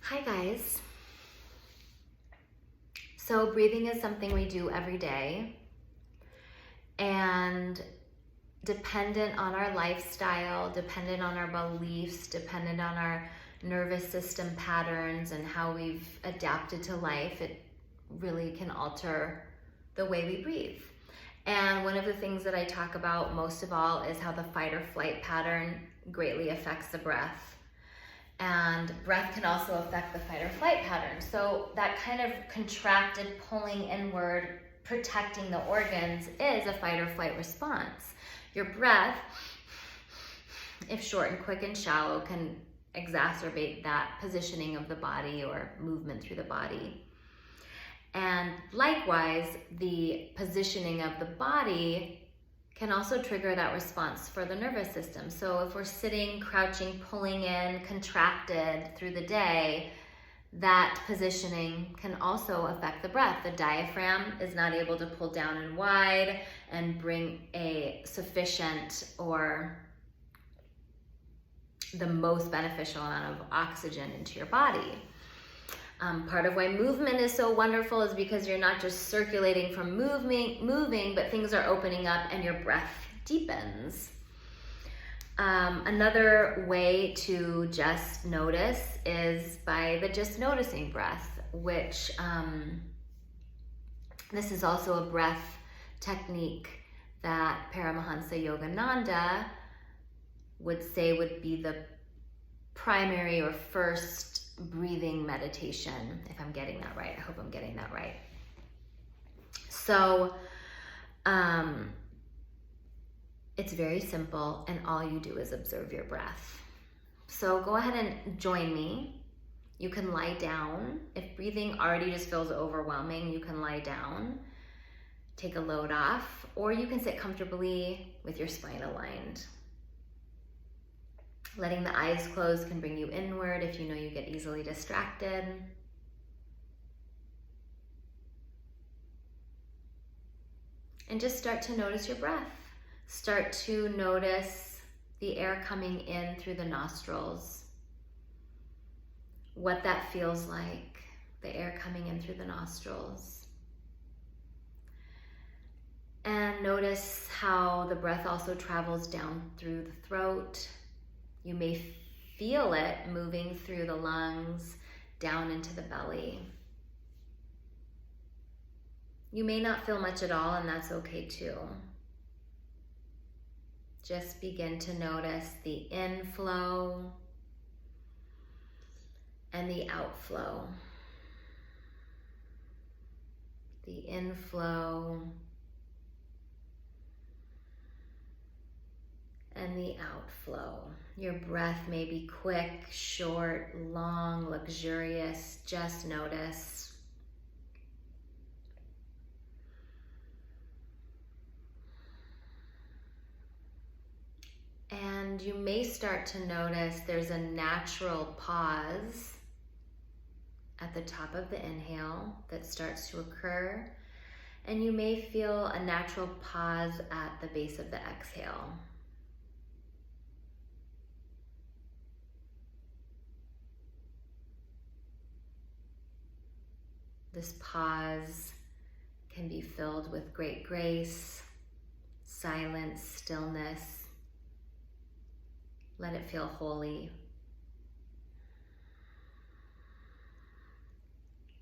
Hi guys. So breathing is something we do every day, and dependent on our lifestyle, dependent on our beliefs, dependent on our nervous system patterns and how we've adapted to life, it really can alter the way we breathe. And one of the things that I talk about most of all is how the fight or flight pattern greatly affects the breath. And breath can also affect the fight or flight pattern. So that kind of contracted, pulling inward, protecting the organs is a fight or flight response. Your breath, if short and quick and shallow, can exacerbate that positioning of the body or movement through the body. And likewise, the positioning of the body can also trigger that response for the nervous system. So if we're sitting, crouching, pulling in, contracted through the day, that positioning can also affect the breath. The diaphragm is not able to pull down and wide and bring a sufficient or the most beneficial amount of oxygen into your body. Part of why movement is so wonderful is because you're not just circulating from moving, but things are opening up and your breath deepens. Another way to just notice is by the just noticing breath, which this is also a breath technique that Paramahansa Yogananda would say would be the primary or first breathing meditation, if I'm getting that right. I hope I'm getting that right. So it's very simple, and all you do is observe your breath. So go ahead and join me. You can lie down. If breathing already just feels overwhelming, you can lie down, take a load off, or you can sit comfortably with your spine aligned. Letting the eyes close can bring you inward if you know you get easily distracted. And just start to notice your breath. Start to notice the air coming in through the nostrils. What that feels like, the air coming in through the nostrils. And notice how the breath also travels down through the throat. You may feel it moving through the lungs, down into the belly. You may not feel much at all, and that's okay too. Just begin to notice the inflow and the outflow. The inflow and the outflow. Your breath may be quick, short, long, luxurious. Just notice. And you may start to notice there's a natural pause at the top of the inhale that starts to occur. And you may feel a natural pause at the base of the exhale. This pause can be filled with great grace, silence, stillness. Let it feel holy.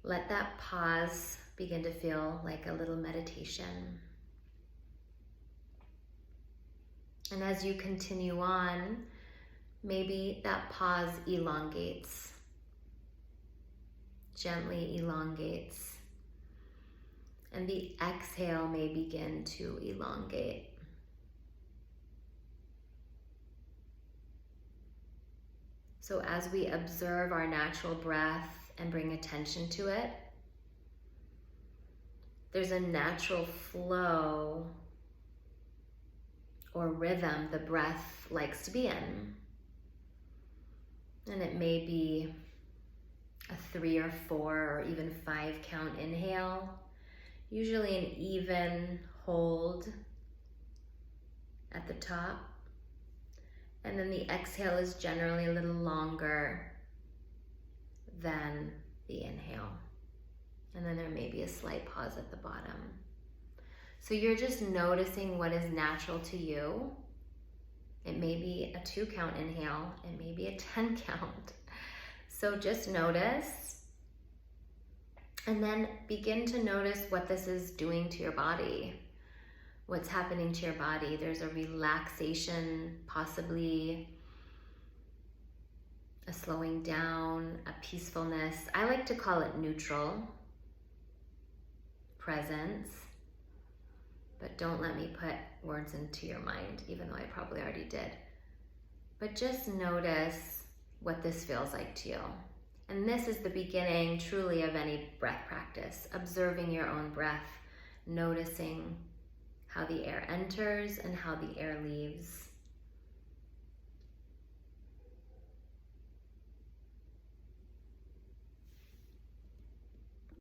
Let that pause begin to feel like a little meditation. And as you continue on, maybe that pause elongates. Gently elongates, and the exhale may begin to elongate. So as we observe our natural breath and bring attention to it, there's a natural flow or rhythm the breath likes to be in. And it may be a 3 or 4 or even 5 count inhale, usually an even hold at the top. And then the exhale is generally a little longer than the inhale. And then there may be a slight pause at the bottom. So you're just noticing what is natural to you. It may be a 2 count inhale, it may be a 10 count. So just notice, and then begin to notice what this is doing to your body. What's happening to your body. There's a relaxation, possibly a slowing down, a peacefulness. I like to call it neutral presence, but don't let me put words into your mind, even though I probably already did. But just notice what this feels like to you. And this is the beginning truly of any breath practice, observing your own breath, noticing how the air enters and how the air leaves.